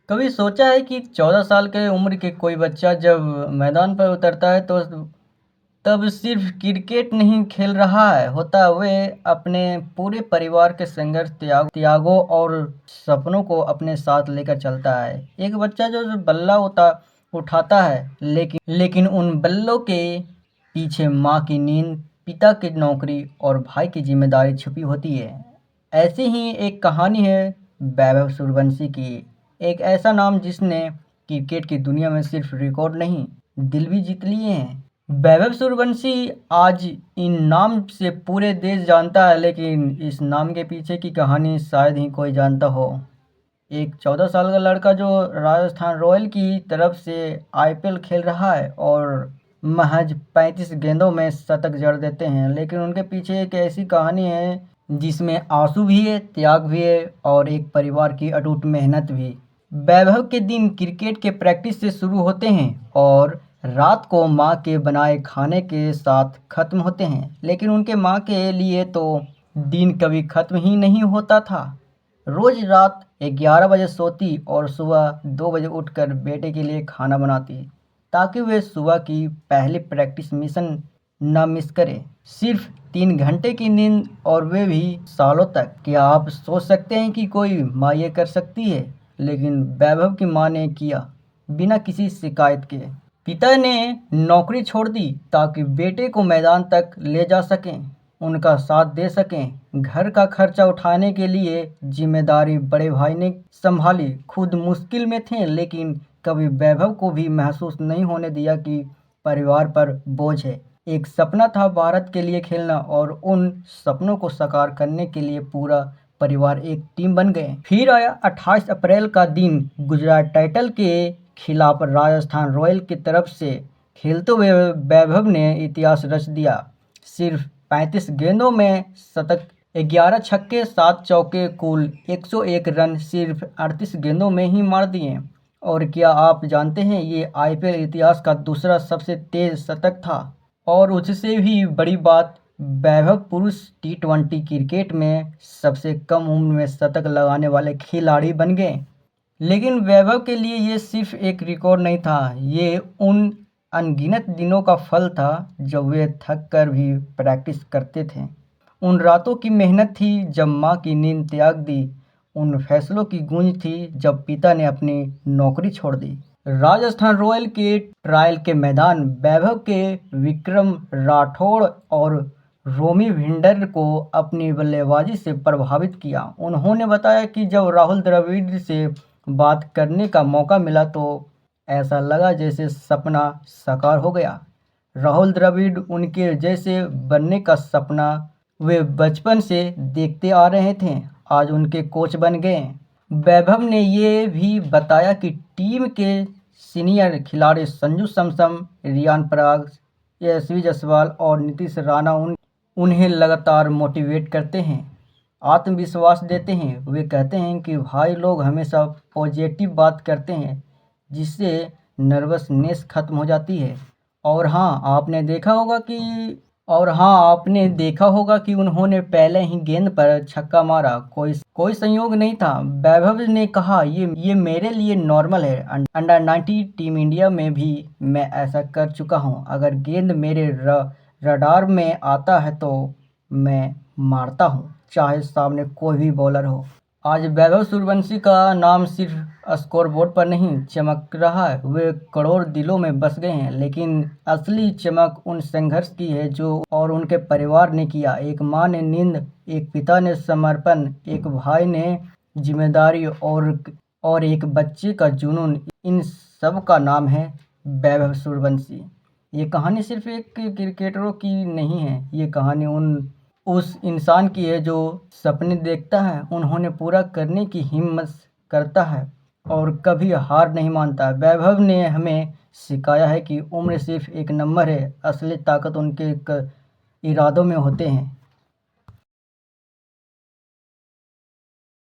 कभी सोचा है कि 14 साल के उम्र के कोई बच्चा जब मैदान पर उतरता है तो तब सिर्फ क्रिकेट नहीं खेल रहा है होता, वे अपने पूरे परिवार के संघर्ष, त्यागों और सपनों को अपने साथ लेकर चलता है। एक बच्चा जो बल्ला उठाता है, लेकिन उन बल्लों के पीछे माँ की नींद, पिता की नौकरी और भाई की जिम्मेदारी छुपी होती है। ऐसी ही एक कहानी है वैभव सूर्यवंशी की। एक ऐसा नाम जिसने क्रिकेट की दुनिया में सिर्फ रिकॉर्ड नहीं, दिल भी जीत लिए हैं। वैभव सूर्यवंशी आज इन नाम से पूरे देश जानता है, लेकिन इस नाम के पीछे की कहानी शायद ही कोई जानता हो। एक 14 साल का लड़का जो राजस्थान रॉयल की तरफ से आईपीएल खेल रहा है और महज 35 गेंदों में शतक जड़ देते हैं, लेकिन उनके पीछे एक ऐसी कहानी है जिसमें आंसू भी है, त्याग भी है और एक परिवार की अटूट मेहनत भी। वैभव के दिन क्रिकेट के प्रैक्टिस से शुरू होते हैं और रात को माँ के बनाए खाने के साथ खत्म होते हैं, लेकिन उनके माँ के लिए तो दिन कभी खत्म ही नहीं होता था। रोज रात 11 बजे सोती और सुबह 2 बजे उठकर बेटे के लिए खाना बनाती, ताकि वे सुबह की पहली प्रैक्टिस मिशन न मिस करें। सिर्फ 3 घंटे की नींद और वे भी सालों तक। क्या आप सोच सकते हैं कि कोई माँ ये कर सकती है? लेकिन वैभव की माँ ने किया, बिना किसी शिकायत के। पिता ने नौकरी छोड़ दी ताकि बेटे को मैदान तक ले जा सकें, उनका साथ दे सकें। घर का खर्चा उठाने के लिए जिम्मेदारी बड़े भाई ने संभाली। खुद मुश्किल में थे, लेकिन कभी वैभव को भी महसूस नहीं होने दिया कि परिवार पर बोझ है। एक सपना था भारत के लिए खेलना, और उन सपनों को साकार करने के लिए पूरा परिवार एक टीम बन गए। फिर आया 28 अप्रैल का दिन। गुजरात टाइटल के खिलाफ राजस्थान रॉयल की तरफ से खेलते हुए वैभव ने इतिहास रच दिया। सिर्फ 35 गेंदों में शतक, 11 छक्के, 7 चौके, कुल 101 रन सिर्फ 38 गेंदों में ही मार दिए। और क्या आप जानते हैं, ये आईपीएल इतिहास का दूसरा सबसे तेज शतक था। और उससे भी बड़ी बात, वैभव पुरुष टी20 क्रिकेट में सबसे कम उम्र में शतक लगाने वाले खिलाड़ी बन गए। लेकिन वैभव के लिए ये सिर्फ एक रिकॉर्ड नहीं था, ये उन अनगिनत दिनों का फल था जब वे थक कर भी प्रैक्टिस करते थे। उन रातों की मेहनत थी जब माँ की नींद त्याग दी। उन फैसलों की गूंज थी जब पिता ने अपनी नौकरी छोड़ दी। राजस्थान रॉयल के ट्रायल के मैदान वैभव के विक्रम राठौड़ और रोमी भिंडर को अपनी बल्लेबाजी से प्रभावित किया। उन्होंने बताया कि जब राहुल द्रविड़ से बात करने का मौका मिला तो ऐसा लगा जैसे सपना साकार हो गया। राहुल द्रविड़ उनके जैसे बनने का सपना वे बचपन से देखते आ रहे थे, आज उनके कोच बन गए। वैभव ने ये भी बताया कि टीम के सीनियर खिलाड़ी संजू सैमसन, रियान पराग, यशस्वी जायसवाल और नीतीश राणा उन्हें लगातार मोटिवेट करते हैं, आत्मविश्वास देते हैं। वे कहते हैं कि भाई लोग हमेशा पॉजिटिव बात करते हैं, जिससे नर्वसनेस खत्म हो जाती है। और हाँ, आपने देखा होगा कि उन्होंने पहले ही गेंद पर छक्का मारा, कोई संयोग नहीं था। वैभव ने कहा, ये मेरे लिए नॉर्मल है। अंडर 90 टीम इंडिया में भी मैं ऐसा कर चुका हूँ। अगर गेंद मेरे रडार में आता है तो मैं मारता हूँ, चाहे सामने कोई भी बॉलर हो। आज वैभव सूर्यवंशी का नाम सिर्फ स्कोरबोर्ड पर नहीं चमक रहा है, वे करोड़ दिलों में बस गए हैं। लेकिन असली चमक उन संघर्ष की है जो और उनके परिवार ने किया। एक माँ ने नींद, एक पिता ने समर्पण, एक भाई ने जिम्मेदारी और एक बच्चे का जुनून। इन सब का नाम है वैभव सूर्यवंशी। ये कहानी सिर्फ एक क्रिकेटरों की नहीं है, ये कहानी उस इंसान की है जो सपने देखता है, उन्होंने पूरा करने की हिम्मत करता है और कभी हार नहीं मानता। वैभव ने हमें सिखाया है कि उम्र सिर्फ एक नंबर है, असली ताकत उनके इरादों में होते हैं।